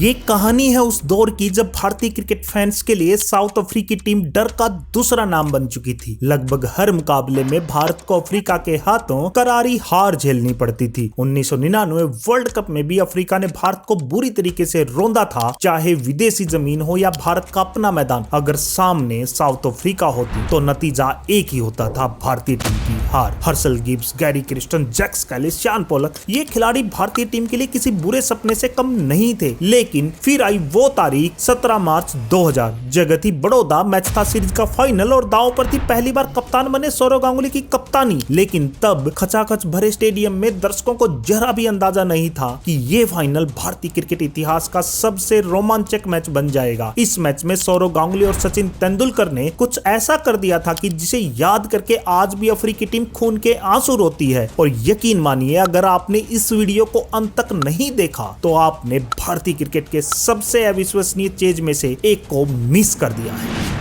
ये कहानी है उस दौर की जब भारतीय क्रिकेट फैंस के लिए साउथ अफ्रीकी टीम डर का दूसरा नाम बन चुकी थी। लगभग हर मुकाबले में भारत को अफ्रीका के हाथों करारी हार झेलनी पड़ती थी। 1999 वर्ल्ड कप में भी अफ्रीका ने भारत को बुरी तरीके से रौंदा था। चाहे विदेशी जमीन हो या भारत का अपना मैदान, अगर सामने साउथ अफ्रीका होती तो नतीजा एक ही होता था, भारतीय टीम की हार। Herschelle Gibbs, Gary Kirsten, Jacques Kallis, Shaun Pollock, ये खिलाड़ी भारतीय टीम के लिए किसी बुरे सपने से कम नहीं थे। लेकिन फिर आई वो तारीख 17 मार्च 2000। जगत ही बड़ौदा मैच था, सीरीज का फाइनल, और दांव पर थी पहली बार कप्तान बने सौरव गांगुली की कप्तानी। लेकिन तब खचाखच भरे स्टेडियम में दर्शकों को जरा भी अंदाजा नहीं था कि ये फाइनल भारतीय क्रिकेट इतिहास का सबसे रोमांचक मैच बन जाएगा। इस मैच में सौरव गांगुली और सचिन तेंदुलकर ने कुछ ऐसा कर दिया था कि जिसे याद करके आज भी अफ्रीकी टीम खून के आंसू रोती है। और यकीन मानिए, अगर आपने इस वीडियो को अंत तक नहीं देखा तो आपने भारतीय क्रिकेट के सबसे अविश्वसनीय चीज में से एक को मिस कर दिया है।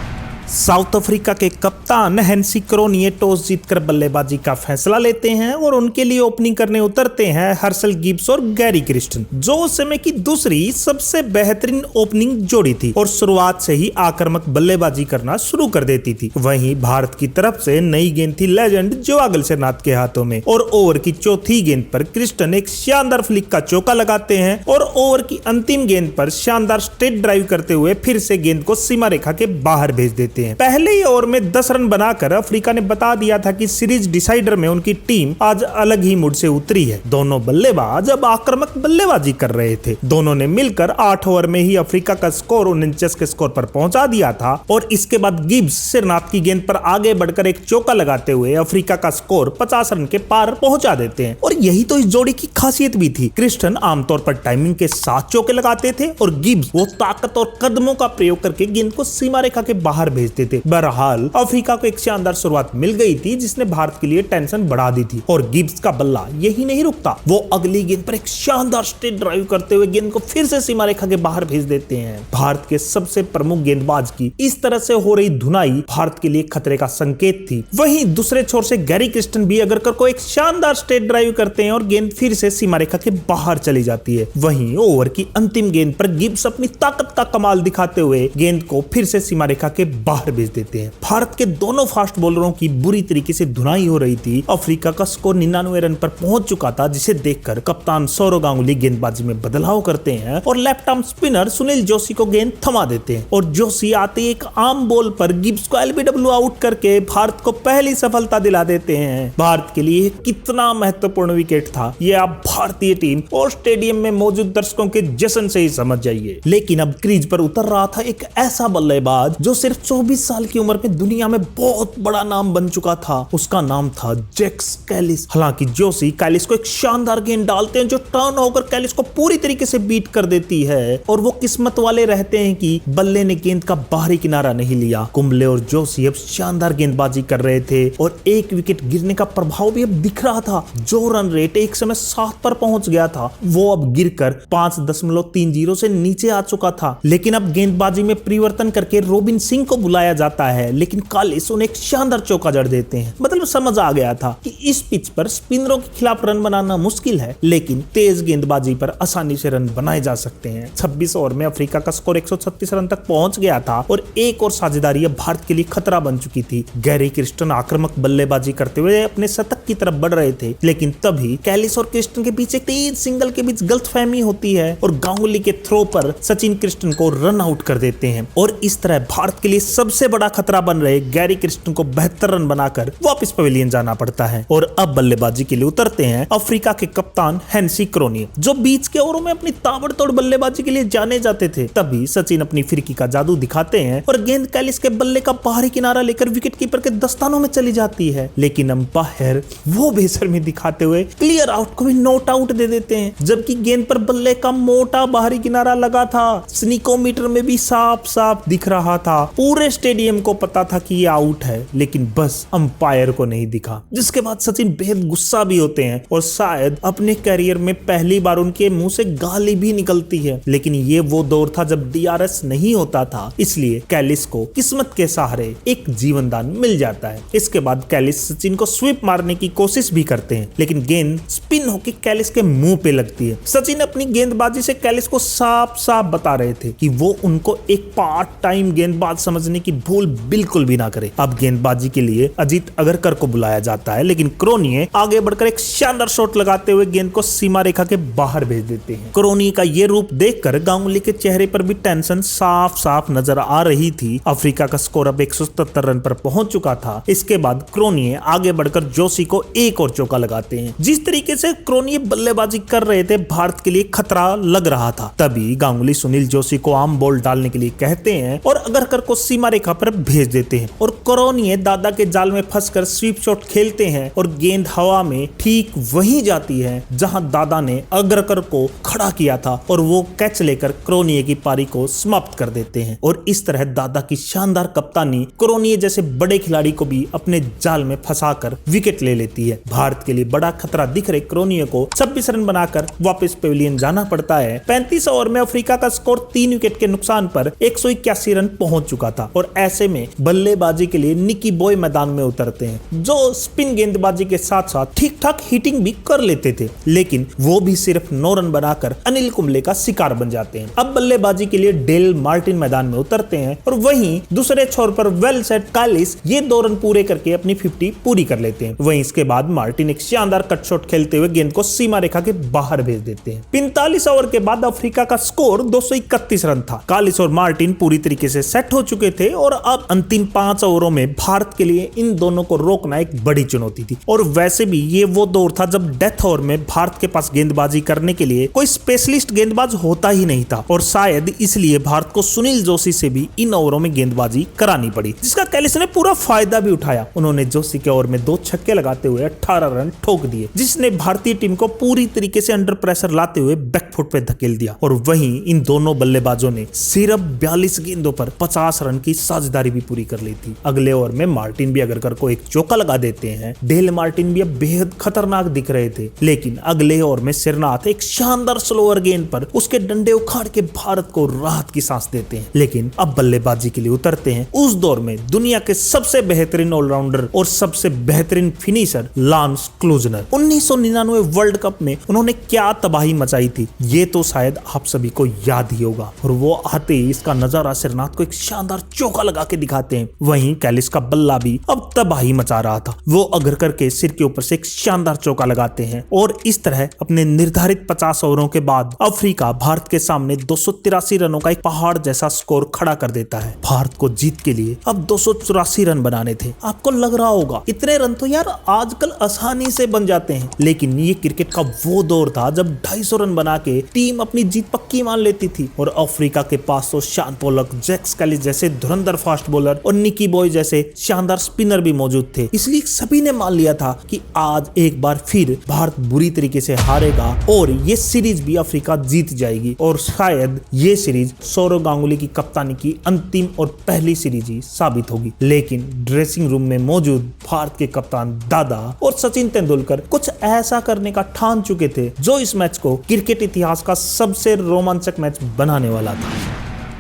साउथ अफ्रीका के कप्तान हेंसी क्रोनिये टॉस जीतकर बल्लेबाजी का फैसला लेते हैं और उनके लिए ओपनिंग करने उतरते हैं हर्सल गिब्स और गैरी क्रिस्टन, जो उस समय की दूसरी सबसे बेहतरीन ओपनिंग जोड़ी थी और शुरुआत से ही आक्रामक बल्लेबाजी करना शुरू कर देती थी। वहीं भारत की तरफ से नई गेंद थी लेजेंड जोआगल शेरनाथ के हाथों में, और ओवर की चौथी गेंद पर क्रिस्टन एक शानदार फ्लिक का चौका लगाते हैं और ओवर की अंतिम गेंद पर शानदार स्ट्रेट ड्राइव करते हुए फिर से गेंद को सीमा रेखा के बाहर भेज देते हैं। पहले ही ओवर में 10 रन बनाकर अफ्रीका ने बता दिया था कि सीरीज डिसाइडर में उनकी टीम आज अलग ही मूड से उतरी है। दोनों बल्लेबाज अब आक्रामक बल्लेबाजी कर रहे थे। दोनों ने मिलकर 8 ओवर में ही अफ्रीका का स्कोर 49 के स्कोर पर पहुंचा दिया था, और इसके बाद गिब्स शेरनाथ की गेंद पर आगे बढ़कर एक चौका लगाते हुए अफ्रीका का स्कोर 50 रन के पार पहुंचा देते हैं। और यही तो इस जोड़ी की खासियत भी थी। क्रिस्टन आमतौर पर टाइमिंग के साथ चौके लगाते थे और गिब्स वो ताकत और कदमों का प्रयोग करके गेंद को सीमा रेखा के बाहर भेजते थे। बहरहाल अफ्रीका को एक शानदार शुरुआत मिल गई थी जिसने भारत के लिए टेंशन बढ़ा दी थी, और गिब्स का बल्ला यही नहीं रुकता। वो अगली गेंद पर एक शानदार स्ट्रेट ड्राइव करते हुए गेंद को फिर से सीमा रेखा के बाहर भेज देते हैं। भारत के सबसे प्रमुख गेंदबाज की इस तरह से हो रही धुनाई भारत के लिए खतरे का संकेत थी। वहीं दूसरे छोर से गैरी क्रिस्टन भी अगर को एक शानदार स्ट्रेट ड्राइव करते हैं और गेंद फिर से सीमा रेखा के बाहर चली जाती है। वहीं ओवर की अंतिम गेंद पर गिब्स अपनी ताकत का कमाल दिखाते हुए गेंद को फिर से सीमा रेखा के बाहर भेज देते हैं। भारत के दोनों फास्ट बॉलरों की बुरी तरीके से धुनाई हो रही थी। अफ्रीका का स्कोर 99 रन पर पहुंच चुका था, जिसे देखकर कप्तान सौरव गांगुली गेंदबाजी में बदलाव करते हैं और left arm spinner Sunil Joshi को गेंद थमा देते हैं, और जोशी आते एक आम बॉल पर गिब्स को एलबीडब्ल्यू आउट करके भारत को पहली सफलता दिला देते हैं। भारत के लिए कितना महत्वपूर्ण विकेट था ये आप भारतीय टीम और स्टेडियम में मौजूद दर्शकों के जश्न से ही समझ जाइए। लेकिन अब क्रीज पर उतर रहा था एक ऐसा बल्लेबाज जो सिर्फ 24 साल की उम्र में दुनिया में बहुत बड़ा नाम बन चुका था। उसका नाम था जैक्स कैलिस। हालांकि जोशी कैलिस को एक शानदार गेंद डालते हैं जो टर्न होकर कैलिस को पूरी तरीके से बीट कर देती है, और वो किस्मत वाले रहते हैं कि बल्ले ने गेंद का बाहरी किनारा नहीं लिया। कुंबले और जोशी अब शानदार गेंदबाजी कर रहे थे और एक विकेट गिरने का प्रभाव भी अब दिख रहा था। जो रन रेट एक समय 7 पर पहुंच गया था वो अब गिरकर 5.30 से नीचे आ चुका था। लेकिन अब गेंदबाजी में परिवर्तन करके रोबिन सिंह को बुलाया जाता है, लेकिन कालिस उन्हें एक शानदार चौका जड़ देते हैं। मतलब समझ आ गया था कि इस पिच पर स्पिनरों के खिलाफ रन बनाना मुश्किल है, लेकिन तेज गेंदबाजी पर आसानी से रन बनाए जा सकते हैं। 26 ओवर में अफ्रीका का स्कोर 136 रन तक पहुंच गया था और एक और साझेदारी अब भारत के लिए खतरा बन चुकी थी। गैरी क्रिस्टन आक्रामक बल्लेबाजी करते हुए अपने शतक की तरफ बढ़ रहे थे, लेकिन तभी कैलिस और क्रिस्टन के बीच एक तेज सिंगल के बीच गलतफहमी होती है और गांगुली के थ्रो पर सचिन क्रिस्टन को रन आउट कर देते हैं, और इस तरह भारत के लिए सबसे बड़ा खतरा बन रहे गैरी क्रिस्टन को 72 रन बनाकर वापस पवेलियन जाना पड़ता है। और अब बल्लेबाजी के लिए उतरते हैं अफ्रीका के कप्तान हेंसी क्रोनिये, जो बीच के ओवरों में अपनी ताबड़तोड़ बल्लेबाजी के लिए जाने जाते थे। तभी सचिन अपनी फिरकी का जादू दिखाते हैं और गेंद कैलिस के बल्ले का बाहरी किनारा लेकर विकेट कीपर के दस्तानों में चली जाती है, लेकिन अंपायर वो बेशर्मी दिखाते हुए क्लियर आउट को भी नॉट आउट दे देते हैं, जबकि गेंद पर बल्ले का मोटा बाहरी किनारा लगा था। स्निकोमीटर में भी साफ साफ दिख रहा था। पूरे पूरे स्टेडियम को पता था कि ये आउट है, लेकिन बस अंपायर को नहीं दिखा। जिसके बाद सचिन बेहद गुस्सा भी होते हैं और शायद अपने करियर में पहली बार उनके मुंह से गाली भी निकलती है। लेकिन ये वो दौर था जब डीआरएस नहीं होता था, इसलिए कैलिस को किस्मत के सहारे एक जीवन दान मिल जाता है। इसके बाद कैलिस सचिन को स्वीप मारने की कोशिश भी करते हैं, लेकिन गेंद स्पिन होकर कैलिस के मुंह पे लगती है। सचिन अपनी गेंदबाजी से कैलिस को साफ साफ बता रहे थे कि वो उनको एक पार्ट टाइम गेंदबाज समझने की भूल बिल्कुल भी ना करे। अब गेंदबाजी के लिए अजीत अगरकर को बुलाया जाता है, लेकिन क्रोनिये आगे बढ़कर एक शानदार शॉट लगाते हुए गेंद को सीमा रेखा के बाहर भेज देते हैं। क्रोनिये का ये रूप देखकर गांगुली के चेहरे पर भी टेंशन साफ साफ नजर आ रही थी। अफ्रीका का स्कोर अब 177 रन पर पहुंच चुका था। इसके बाद क्रोनिये आगे बढ़कर जोशी को एक और चौका लगाते हैं। जिस तरीके से क्रोनिये बल्लेबाजी कर रहे थे, भारत के लिए खतरा लग रहा था। तभी गांगुली सुनील जोशी को आम बॉल डालने के लिए कहते हैं और अगरकर को सीमा रेखा पर भेज देते हैं और क्रोनिये दादा के जाल में फंसकर स्वीप शॉट खेलते हैं और गेंद हवा में ठीक वहीं जाती है जहां दादा ने अगरकर को खड़ा किया था और वो कैच लेकर क्रोनिये की पारी को समाप्त कर देते हैं। और इस तरह दादा की शानदार कप्तानी क्रोनिये जैसे बड़े खिलाड़ी को भी अपने जाल में फंसाकर विकेट ले लेती है। भारत के लिए बड़ा खतरा दिख रहे क्रोनिये को 26 रन बनाकर वापस पेविलियन जाना पड़ता है। 35 ओवर में अफ्रीका का स्कोर 3 विकेट के नुकसान पर 181 रन पहुंच चुका था और ऐसे में बल्लेबाजी के लिए निकी बॉय मैदान में उतरते हैं, जो स्पिन गेंदबाजी के साथ साथ ठीक ठाक हिटिंग भी कर लेते थे, लेकिन वो भी सिर्फ 9 रन बनाकर अनिल कुंबले का शिकार बन जाते हैं। अब बल्लेबाजी के लिए डेल मार्टिन मैदान में उतरते हैं और वहीं दूसरे छोर पर वेल सेट कैलिस ये 2 रन पूरे करके अपनी 50 पूरी कर लेते हैं। वहीं इसके बाद मार्टिन एक शानदार कट शॉट खेलते हुए गेंद को सीमा रेखा के बाहर भेज देते हैं। 45 ओवर के बाद अफ्रीका का स्कोर 231 रन था। कैलिस और मार्टिन पूरी तरीके से सेट हो चुके थे और अब अंतिम 5 ओवरों में भारत के लिए इन दोनों को रोकना एक बड़ी चुनौती थी। और वैसे भी ये वो दौर था जब डेथ ओवर में भारत के पास गेंदबाजी करने के लिए कोई स्पेशलिस्ट गेंदबाज होता ही नहीं था और शायद इसलिए भारत को सुनील जोशी से भी इन ओवरों में गेंदबाजी करानी पड़ी, जिसका कैलिस ने पूरा फायदा भी उठाया। उन्होंने जोशी के ओवर में 2 छक्के लगाते हुए 18 रन ठोक दिए, जिसने भारतीय टीम को पूरी तरीके से अंडर प्रेशर लाते हुए बैकफुट पे धकेल दिया। और वहीं इन दोनों बल्लेबाजों ने सिर्फ 42 गेंदों पर 50 रन की साझेदारी भी पूरी कर ली थी। अगले ओवर में मार्टिन भी अगरकर को एक चौका लगा देते हैं। डेल मार्टिन भी अब बेहद खतरनाक दिख रहे थे, लेकिन अगले ओवर में सिरनाथ एक शानदार स्लोअर गेंद पर उसके डंडे उखाड़ के भारत को राहत की सांस देते हैं। लेकिन अब बल्लेबाजी के लिए उतरते हैं उस दौर में दुनिया के सबसे बेहतरीन ऑलराउंडर और सबसे बेहतरीन finisher lance Klusener. 1999 world cup में उन्होंने क्या तबाही मचाई थी, ये तो शायद आप सभी को याद ही होगा। और वो आते ही इसका नजारा सिरनाथ को एक शानदार चौका लगा के दिखाते हैं। वहीं कैलिस का बल्ला भी अब तबाही मचा रहा था। वो अगरकर के सिर के ऊपर से एक शानदार चौका लगाते हैं और इस तरह अपने निर्धारित 50 ओवरों के बाद अफ्रीका भारत के सामने 283 रनों का एक पहाड़ जैसा स्कोर खड़ा कर देता है। भारत को जीत के लिए अब 284 रन बनाने थे। आपको लग रहा होगा इतने रन तो यार आजकल आसानी से बन जाते हैं, लेकिन ये क्रिकेट का वो दौर था जब 250 रन बना के टीम अपनी जीत पक्की मान लेती थी। और अफ्रीका के पास तो शान पोलक, जैक कैलिस जैसे धुरंधर फास्ट बॉलर और निकी बॉय जैसे शानदार स्पिनर भी मौजूद थे। इसलिए सभी ने मान लिया था कि आज एक बार फिर भारत बुरी तरीके से हारेगा और ये सीरीज भी अफ्रीका जीत जाएगी और शायद ये सीरीज सौरव गांगुली की कप्तानी की अंतिम और पहली सीरीज ही साबित होगी। लेकिन ड्रेसिंग रूम में मौजूद भारत के कप्तान दादा और सचिन तेंदुलकर कुछ ऐसा करने का ठान चुके थे जो इस मैच को क्रिकेट इतिहास का सबसे रोमांचक मैच बनाने वाला था।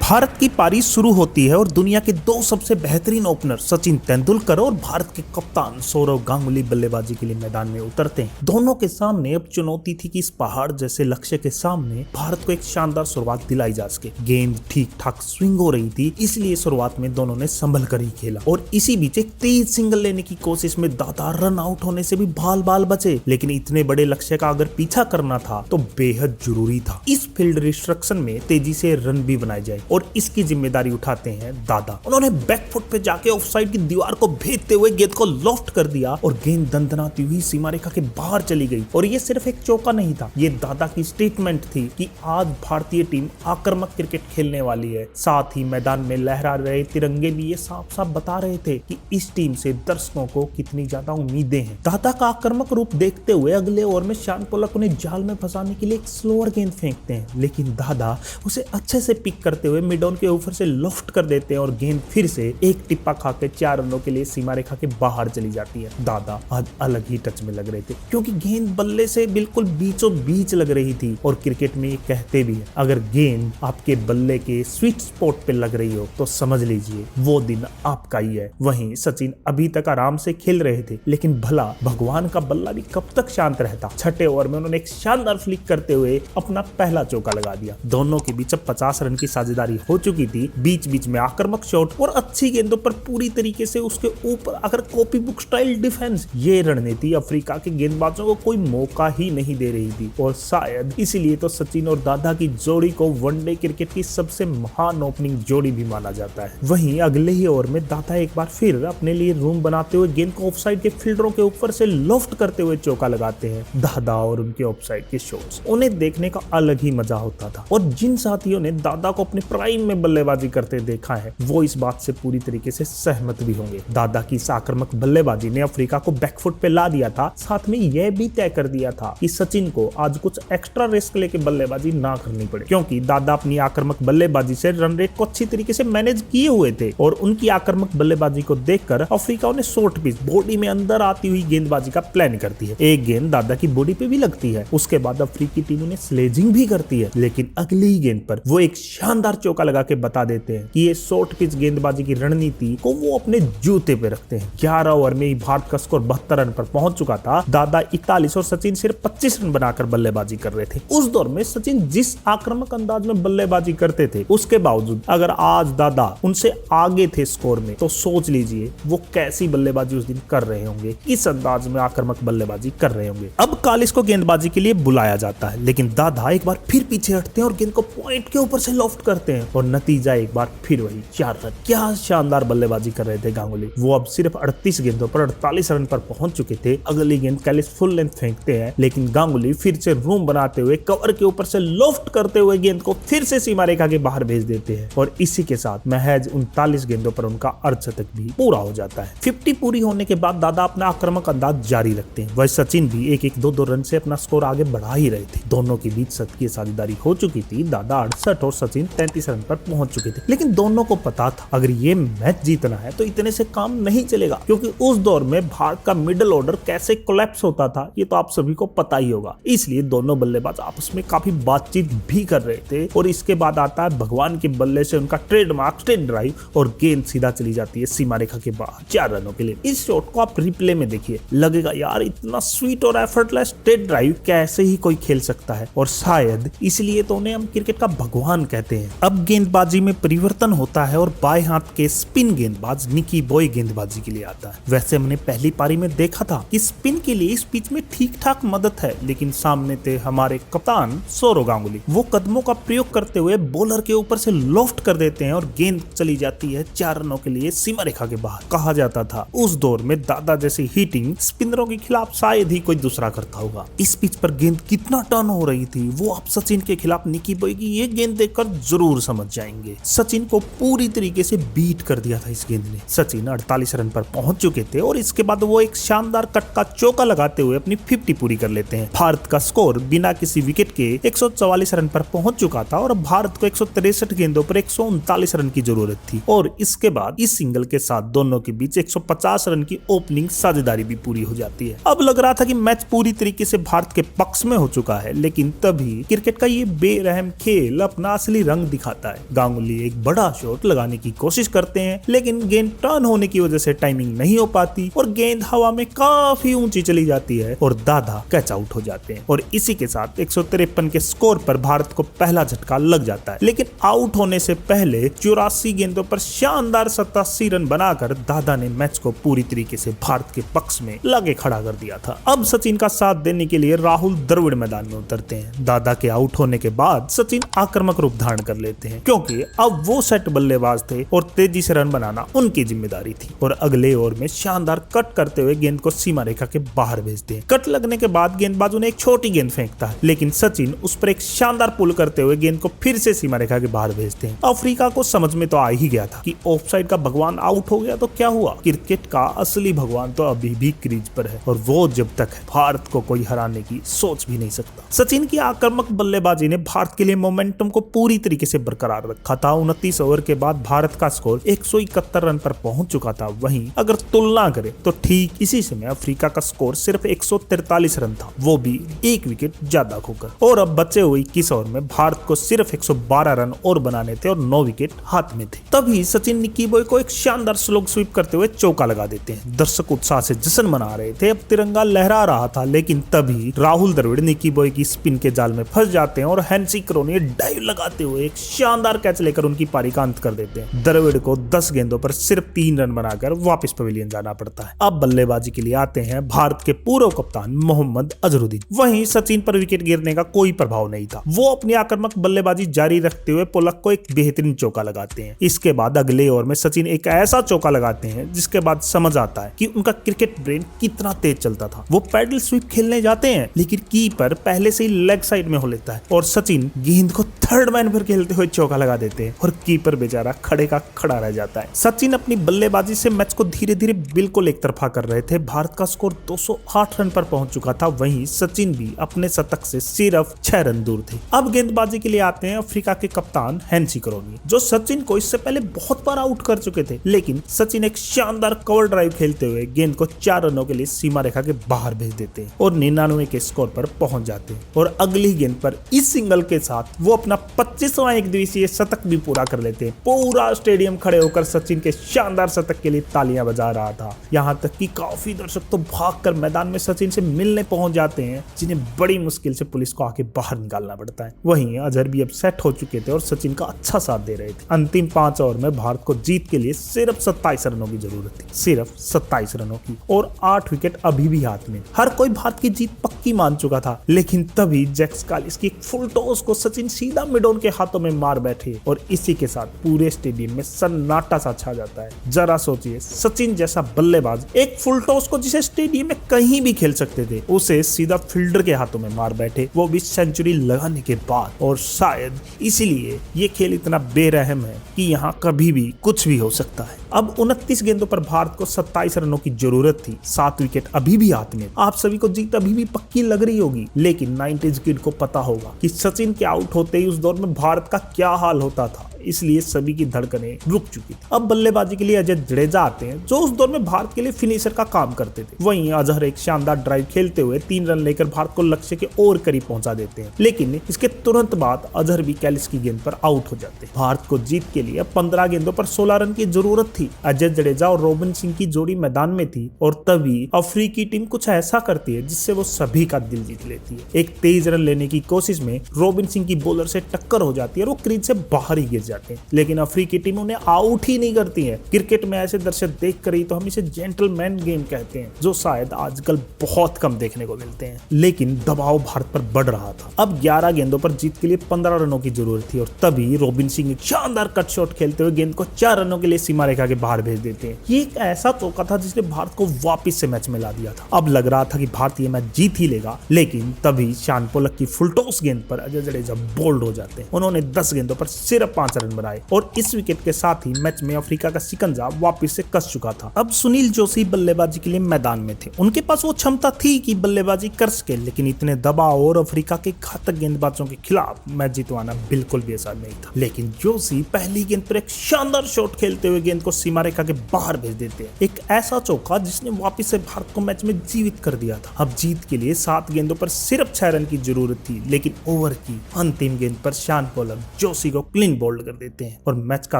भारत की पारी शुरू होती है और दुनिया के 2 सबसे बेहतरीन ओपनर सचिन तेंदुलकर और भारत के कप्तान सौरव गांगुली बल्लेबाजी के लिए मैदान में उतरते हैं। दोनों के सामने अब चुनौती थी कि इस पहाड़ जैसे लक्ष्य के सामने भारत को एक शानदार शुरुआत दिलाई जा सके। गेंद ठीक ठाक स्विंग हो रही थी, इसलिए शुरुआत में दोनों ने संभल कर ही खेला और इसी बीच एक तेज सिंगल लेने की कोशिश में दादा रन आउट होने से भी बाल बाल बचे। लेकिन इतने बड़े लक्ष्य का अगर पीछा करना था तो बेहद जरूरी था इस फील्ड रिस्ट्रक्शन में तेजी से रन भी बनाए जाए और इसकी जिम्मेदारी उठाते हैं दादा। उन्होंने बैकफुट पे जाके ऑफसाइड की दीवार को भेदते हुए गेंद को लॉफ्ट कर दिया और गेंद दंदनाती हुई सीमा रेखा के बाहर चली गई। और ये सिर्फ एक चौका नहीं था, ये दादा की स्टेटमेंट थी कि आज भारतीय टीम आक्रामक क्रिकेट खेलने वाली है। साथ ही मैदान में लहरा रहे तिरंगे भी ये साफ साफ बता रहे थे कि इस टीम से दर्शकों को कितनी ज्यादा उम्मीदें हैं। दादा का आक्रामक रूप देखते हुए अगले ओवर में शान पोलक उन्हें जाल में फंसाने के लिए एक स्लोअर गेंद फेंकते हैं, लेकिन दादा उसे अच्छे से पिक करते हुए मिड ऑन के ऊपर से लॉफ्ट कर देते हैं और गेंद फिर से एक टिप्पा खा के 4 रनों के लिए सीमा रेखा के बाहर चली जाती है। दादा आज अलग ही टच में लग रहे थे क्योंकि गेंद बल्ले से बिल्कुल बीचों बीच लग रही थी। और क्रिकेट में ये कहते भी है, अगर गेंद आपके बल्ले के स्वीट स्पॉट पे लग रही हो तो समझ लीजिए वो दिन आपका ही है। वहीं सचिन अभी तक आराम से खेल रहे थे, लेकिन भला भगवान का बल्ला भी कब तक शांत रहता। छठे ओवर में उन्होंने एक शानदार फ्लिक करते हुए अपना पहला चौका लगा दिया। दोनों के बीच अब 50 रन की साझेदारी हो चुकी थी। बीच बीच में आक्रामक शॉट और अच्छी गेंदों पर पूरी तरीके से उसके ऊपर अगर कॉपी बुक स्टाइल डिफेंस, ये रणनीति अफ्रीका के गेंदबाजों को कोई मौका ही नहीं दे रही थी। और शायद इसीलिए तो सचिन और दादा की जोड़ी को वनडे क्रिकेट की सबसे महान ओपनिंग जोड़ी भी माना जाता है। वहीं अगले ही ओवर में दादा एक बार फिर अपने लिए रूम बनाते हुए गेंद को ऑफसाइड के फील्डरों के ऊपर से लॉफ्ट करते हुए चौका लगाते हैं। दादा और उनके ऑफसाइड के शॉट्स उन्हें देखने का अलग ही मजा होता था। और जिन साथियों ने दादा को अपने प्राइम में बल्लेबाजी करते देखा है वो इस बात से पूरी तरीके से सहमत भी होंगे। दादा की इस आक्रामक बल्लेबाजी ने अफ्रीका को बैकफुट पे ला दिया था। साथ में यह भी तय कर दिया था कि सचिन को आज कुछ एक्स्ट्रा रिस्क लेके बल्लेबाजी ना करनी पड़े, क्योंकि दादा अपनी आक्रामक बल्लेबाजी से रन रेट को अच्छी तरीके से मैनेज किए हुए थे। और उनकी आक्रामक बल्लेबाजी को देखकर अफ्रीका ने शॉर्ट पिच बॉडी में अंदर आती हुई गेंदबाजी का प्लान करती है। एक गेंद दादा की बॉडी पे भी लगती है। उसके बाद अफ्रीकी टीम उन्हें स्लेजिंग भी करती है, लेकिन अगली ही गेंद पर वो एक शानदार चौका लगा के बता देते हैं कि ये शॉर्ट पिच गेंदबाजी की रणनीति को वो अपने जूते पे रखते हैं। 11 ओवर में ही भारत का स्कोर 72 रन पर पहुंच चुका था। दादा 41 और सचिन सिर्फ 25 रन बनाकर बल्लेबाजी कर रहे थे। उस दौर में सचिन जिस आक्रामक अंदाज में बल्लेबाजी करते थे, उसके बावजूद अगर आज दादा उनसे आगे थे स्कोर में, तो सोच लीजिए वो कैसी बल्लेबाजी उस दिन कर रहे होंगे, किस अंदाज में आक्रामक बल्लेबाजी कर रहे होंगे। अब कालिस को गेंदबाजी के लिए बुलाया जाता है, लेकिन दादा एक बार फिर पीछे हटते हैं और गेंद को पॉइंट के ऊपर से लॉफ्ट करते हैं और नतीजा एक बार फिर वही 4 रन। क्या शानदार बल्लेबाजी कर रहे थे गांगुली। वो अब सिर्फ 38 गेंदों पर 48 रन पर पहुंच चुके थे। अगली गेंद कालिस फुल लेंथ फेंकते हैं, लेकिन गांगुली फिर से रूम बनाते हुए कवर के ऊपर से लॉफ्ट करते हुए गेंद को फिर से सीमा रेखा के बाहर भेज देते हैं। और इसी के साथ महज 39 गेंदों पर उनका अर्धशतक भी पूरा हो जाता है। 50 पूरी होने के बाद दादा अपना आक्रामक अंदाज जारी रखते हैं। वह सचिन भी एक 2 रन से अपना स्कोर आगे बढ़ा ही रहे थे। दोनों के बीच शतकीय साझेदारी हो चुकी थी। दादा 68 और सचिन 33 रन पर पहुंच चुके थे, लेकिन दोनों को पता था अगर ये मैच जीतना है तो इतने से काम नहीं चलेगा, क्योंकि उस दौर में भारत का मिडिल ऑर्डर कैसे कोलैप्स होता था ये तो आप सभी को पता ही होगा। इसलिए दोनों बल्लेबाज आपस में काफी बातचीत भी कर रहे थे। और इसके बाद आता है भगवान के बल्ले से उनका ट्रेडमार्क स्ट्रेट ड्राइव और गेंद सीधा चली जाती है सीमा रेखा के बाहर 4 रनों के लिए। इस शॉट को आप रिप्ले में देखिए, लगेगा यार इतना स्वीट और एफर्टलेस स्ट्रेट ड्राइव कैसे ही कोई खेल सकता है। और शायद इसलिए तो उन्हें हम क्रिकेट का भगवान कहते हैं। अब गेंदबाजी में परिवर्तन होता है और बाएं हाथ के स्पिन गेंदबाज निकी बॉय गेंदबाजी के लिए आता है। वैसे हमने पहली पारी में देखा था कि स्पिन के लिए इस पिच में ठीक ठाक मदद है, लेकिन सामने थे हमारे कप्तान सौरव गांगुली। वो कदमों का प्रयोग करते हुए बॉलर के ऊपर से लॉफ्ट कर देते हैं और गेंद चली जाती है 4 रनों के लिए सीमा रेखा के बाहर। कहा जाता था उस दौर में दादा जैसी हिटिंग स्पिनरों के खिलाफ शायद ही कोई दूसरा करता होगा। इस पिच पर गेंद कितना टर्न हो रही थी वो आप सचिन के खिलाफ निकी बॉय की ये गेंद देखकर जरूर समझ जाएंगे। सचिन को पूरी तरीके से बीट कर दिया था इस गेंद ने। सचिन 48 रन पर पहुंच चुके थे और इसके बाद वो एक शानदार कट का चौका लगाते हुए अपनी 50 पूरी कर लेते हैं। भारत का स्कोर बिना किसी विकेट के 144 रन पर पहुंच चुका था और भारत को 163 गेंदों पर 139 रन की जरूरत थी। और इसके बाद इस सिंगल के साथ दोनों के बीच 150 रन की ओपनिंग साझेदारी भी पूरी हो जाती है। अब लग रहा था कि मैच पूरी तरीके से भारत के पक्ष में हो चुका है, लेकिन तभी क्रिकेट का ये बेरहम खेल अपना असली रंग दिखाता है। गांगुली एक बड़ा शॉट लगाने की कोशिश करते हैं, लेकिन गेंद टर्न होने की वजह से टाइमिंग नहीं हो पाती और गेंद हवा में काफी ऊंची चली जाती है और दादा कैच आउट हो जाते हैं। और इसी के साथ 153 के स्कोर पर भारत को पहला झटका लग जाता है। लेकिन आउट होने से पहले 84 गेंदों पर शानदार 87 रन बनाकर दादा ने मैच को पूरी तरीके से भारत के पक्ष में लाके खड़ा कर दिया था। अब सचिन का साथ देने के लिए राहुल द्रविड़ मैदान में उतरते हैं। दादा के आउट होने के बाद सचिन आक्रामक रूप धारण कर लेते हैं, क्योंकि अब वो सेट बल्लेबाज थे और तेजी से रन बनाना उनकी जिम्मेदारी थी। और अगले ओवर में शानदार कट करते हुए गेंद को सीमा रेखा के बाहर भेजते हैं। कट लगने के बाद गेंदबाज उन्हें एक छोटी गेंद फेंकता है, लेकिन सचिन उस पर एक शानदार पुल करते हुए गेंद को फिर से सीमा रेखा के बाहर भेजते हैं। अफ्रीका को समझ में तो आ ही गया था कि ऑफसाइड का भगवान आउट हो गया तो क्या हुआ। क्रिकेट का असली भगवान तो अभी भी क्रीज पर है और वो जब तक है भारत को कोई हराने की सोच भी नहीं सकता। सचिन की आक्रामक बल्लेबाजी ने भारत के लिए मोमेंटम को पूरी तरीके से बरकरार रखा था। 29 ओवर के बाद भारत का स्कोर 171 रन पर पहुंच चुका था। वहीं अगर तुलना करें तो ठीक इसी समय अफ्रीका का स्कोर सिर्फ 143 रन था, वो भी एक विकेट ज्यादा खोकर। और अब बचे हुए 21 ओवर में भारत को सिर्फ 112 रन और बनाने थे और 9 विकेट हाथ में थे। तभी सचिन निकी बॉय को एक शानदार स्लोग स्वीप करते हुए चौका लगा देते हैं। दर्शक उत्साह से जश्न मना रहे थे, अब तिरंगा लहरा रहा था। लेकिन तभी राहुल द्रविड़ निकी बॉय की स्पिन के जाल में फंस जाते हैं और हैंसी क्रोनी डाइव लगाते हुए एक शानदार कैच लेकर उनकी पारी का अंत कर देते हैं। द्रविड़ को 10 गेंदों पर सिर्फ 3 रन बनाकर वापस पवेलियन जाना पड़ता है। अब बल्लेबाजी के लिए आते हैं भारत के पूर्व कप्तान मोहम्मद अजहरुद्दीन। वहीं सचिन पर विकेट गिरने का कोई प्रभाव नहीं था। वो अपनी आक्रामक बल्लेबाजी जारी रखते हुए पुलक को एक बेहतरीन चौका लगाते हैं। इसके बाद अगले ओवर में सचिन एक ऐसा चौका लगाते हैं जिसके बाद समझ आता है कि उनका क्रिकेट ब्रेन कितना तेज चलता था। वो पैडल स्वीप खेलने जाते हैं लेकिन कीपर पहले से ही लेग साइड में हो लेता है और सचिन गेंद को थर्ड मैन पर खेलते हुए चौका लगा देते हैं और कीपर बेचारा खड़े का खड़ा रह जाता है। सचिन अपनी बल्लेबाजी से मैच को धीरे धीरे बिल्कुल एक तरफा कर रहे थे। भारत का स्कोर 208 रन पर पहुंच चुका था। वहीं सचिन भी अपने शतक से सिर्फ 6 रन दूर थे। अब गेंदबाजी के लिए आते हैं अफ्रीका के कप्तान हैंसी क्रोनी, जो सचिन को इससे पहले बहुत बार आउट कर चुके थे। लेकिन सचिन एक शानदार कवर ड्राइव खेलते हुए गेंद को 4 रनों के लिए सीमा रेखा के बाहर भेज देते हैं और 99 के स्कोर पर पहुंच जाते हैं। और अगली गेंद पर इस सिंगल के साथ वो अपना 25वां एक दिवसीय शतक भी पूरा कर लेते हैं। पूरा स्टेडियम खड़े होकर सचिन के शानदार शतक के लिए तालियां बजा रहा था। यहाँ तक कि काफी दर्शक तो भागकर मैदान में सचिन से मिलने पहुंच जाते हैं, जिन्हें बड़ी मुश्किल से पुलिस को आके बाहर निकालना पड़ता है। वहीं अजहर भी अब सेट हो चुके थे और सचिन का अच्छा साथ दे रहे थे। अंतिम 5 ओवर में भारत को जीत के लिए सिर्फ 27 रनों की जरूरत थी, सिर्फ 27 रनों की, और 8 विकेट अभी भी हाथ में। हर कोई भारत की जीत पक्की मान चुका था। लेकिन तभी जैक्स कालिस की एक फुल टॉस को सचिन सीधा मिड ऑन के हाथों में मार बैठे और इसी के साथ पूरे स्टेडियम में सन्नाटा सा छा जाता है। जरा सोचिए, सचिन जैसा बल्लेबाज एक फुल टॉस को जिसे स्टेडियम में कहीं भी खेल सकते थे, उसे सीधा फील्डर के हाथों में मार बैठे, वो भी सेंचुरी लगाने के बाद। और शायद इसीलिए ये खेल इतना बेरहम है कि यहाँ कभी भी कुछ भी हो सकता है। अब 29 गेंदों पर भारत को 27 रनों की जरूरत थी, 7 विकेट अभी भी हाथ में। आप सभी को जीत अभी भी पक्की लग रही होगी, लेकिन 90s किड को पता होगा कि सचिन के आउट होते ही उस दौर में भारत का क्या हाल होता था। इसलिए सभी की धड़कनें रुक चुकी थी। अब बल्लेबाजी के लिए अजय जडेजा आते हैं, जो उस दौर में भारत के लिए फिनिशर का काम करते थे। वहीं अजहर एक शानदार ड्राइव खेलते हुए 3 रन लेकर भारत को लक्ष्य के और करीब पहुंचा देते हैं। लेकिन इसके तुरंत बाद अजहर भी कैलिस की गेंद पर आउट हो जाते हैं। भारत को जीत के लिए 15 गेंदों पर 16 रन की जरूरत थी। अजय जडेजा और रॉबिन सिंह की जोड़ी मैदान में थी और तभी अफ्रीकी टीम कुछ ऐसा करती है जिससे वो सभी का दिल जीत लेती है। एक तेज रन लेने की कोशिश में रॉबिन सिंह की बॉलर से टक्कर हो जाती है और वो क्रीज से बाहर ही गिर जाते हैं। लेकिन अफ्रीकी टीम उन्हें आउट ही नहीं करती है। क्रिकेट में ऐसे दृश्य देख कर ही तो हम इसे जेंटलमैन गेम कहते हैं, जो शायद आजकल बहुत कम देखने को मिलते हैं। लेकिन दबाव भारत पर बढ़ रहा था। अब 11 गेंदों पर जीत के लिए 15 रनों की जरूरत थी और तभी रॉबिन सिंह एक शानदार कट शॉट खेलते हुए गेंद को 4 रनों के लिए सीमा रेखा के बाहर भेज देते हैं। ये एक ऐसा चौका था जिसने भारत को वापस से मैच में ला दिया था। अब लग रहा था कि भारत ये मैच जीत ही लेगा, लेकिन तभी शान पोलक की फुल टॉस गेंद पर अजय जडेजा बोल्ड हो जाते हैं। उन्होंने 10 गेंदों पर सिर्फ 5 रन बनाए और इस विकेट के साथ ही मैच में अफ्रीका का शिकंजा वापस से कस चुका था। अब सुनील जोशी बल्लेबाजी के लिए मैदान में थे। उनके पास वो क्षमता थी कि बल्लेबाजी कर सके, लेकिन इतने दबाव और अफ्रीका के घातक गेंदबाजों के खिलाफ मैच जितवाना बिल्कुल भी आसान नहीं था। लेकिन जोशी पहली गेंद पर एक शानदार शॉट खेलते हुए गेंद को सीमा रेखा के बाहर भेज देते हैं। एक ऐसा चौका जिसने वापस से भारत को मैच में जीवित कर दिया था। अब जीत के लिए 7 गेंदों पर सिर्फ 6 रन की जरूरत थी, लेकिन ओवर की अंतिम गेंद पर शान पोलक जोशी को क्लीन बोल्ड कर देते हैं और मैच का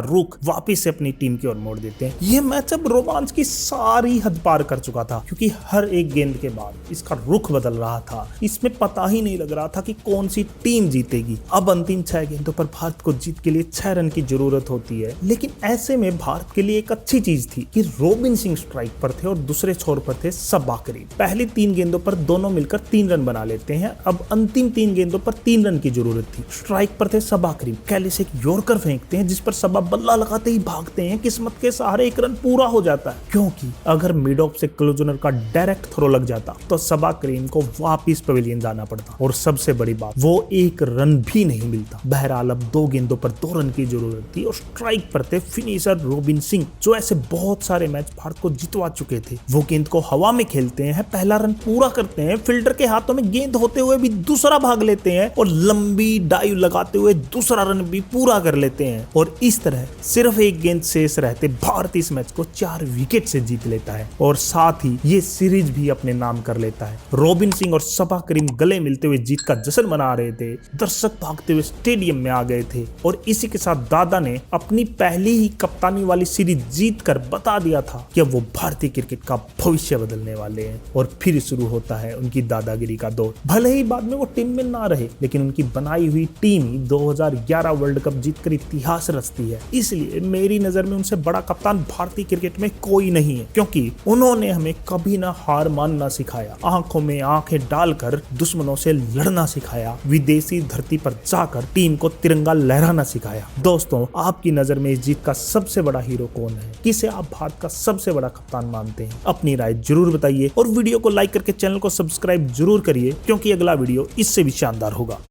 रुख वापस से अपनी टीम की ओर मोड़ देते हैं। यह मैच अब रोमांच की सारी हद पार कर चुका था, क्योंकि हर एक गेंद के बाद इसका रुख बदल रहा था। इसमें पता ही नहीं लग रहा था कि कौन सी टीम जीतेगी। अब अंतिम 6 गेंदों पर भारत को जीत के लिए 6 रन की जरूरत होती है, लेकिन ऐसे में भारत के लिए एक अच्छी चीज थी कि रॉबिन सिंह स्ट्राइक पर थे और दूसरे छोर पर थे सबा करीम। पहली 3 गेंदों पर दोनों मिलकर 3 रन बना लेते हैं। अब अंतिम 3 गेंदों पर 3 रन की जरूरत थी। स्ट्राइक पर थे सबा करीम, कैलिस एक यॉर्कर फेंकते हैं जिस पर सबा बल्ला लगाते ही भागते हैं। किस्मत के सहारे एक रन पूरा हो जाता है, क्योंकि अगर मिड ऑफ से क्लोजनर का डायरेक्ट थ्रो लग जाता तो सबा करीम को वापिस पवेलियन जाना पड़ता और सबसे बड़ी बात वो एक रन भी नहीं मिलता। बहरहाल अब 2 गेंदों पर 2 रन की जरूरत थी और स्ट्राइक पर थे फिनिशर रोबिन सिंह, जो ऐसे बहुत सारे मैच भारत को जितवा चुके थे। वो गेंद को हवा में खेलते हैं, पहला रन पूरा करते हैं, फील्डर के हाथों में गेंद होते हुए भी दूसरा भाग लेते हैं और लंबी डाइव लगाते हुए दूसरा रन भी पूरा कर लेते हैं। और इस तरह सिर्फ एक गेंद शेष रहते भारत इस मैच को 4 विकेट से जीत लेता है और साथ ही ये सीरीज भी अपने नाम कर लेता है। रोबिन सिंह और सबा करीम गले मिलते हुए जीत का जश्न मना रहे थे, दर्शक भागते हुए स्टेडियम में आ गए थे और इसी के साथ दादा ने अपनी पहली ही कप्तानी वाली सीरीज जीत कर बता दिया था कि अब वो भारतीय क्रिकेट का भविष्य बदलने वाले हैं। और फिर शुरू होता है उनकी दादागिरी का दौर। भले ही बाद में वो टीम में ना रहे, लेकिन उनकी बनाई हुई टीम ही 2011 वर्ल्ड कप जीतकर इतिहास रचती है। इसलिए मेरी नजर में उनसे बड़ा कप्तान भारतीय क्रिकेट में कोई नहीं है, क्योंकि उन्होंने हमें कभी ना हार मानना सिखाया, आंखों में आंखें डालकर दुश्मनों से लड़ना सिखाया, विदेशी धरती पर जाकर टीम को तिरंगा लहराना सिखाया। दोस्तों, आपकी नजर में इस जीत का सबसे बड़ा हीरो कौन है? किसे आप भारत का सबसे बड़ा कप्तान मानते हैं? अपनी राय जरूर बताइए और वीडियो को लाइक करके चैनल को सब्सक्राइब जरूर करिए, क्योंकि अगला वीडियो इससे भी शानदार होगा।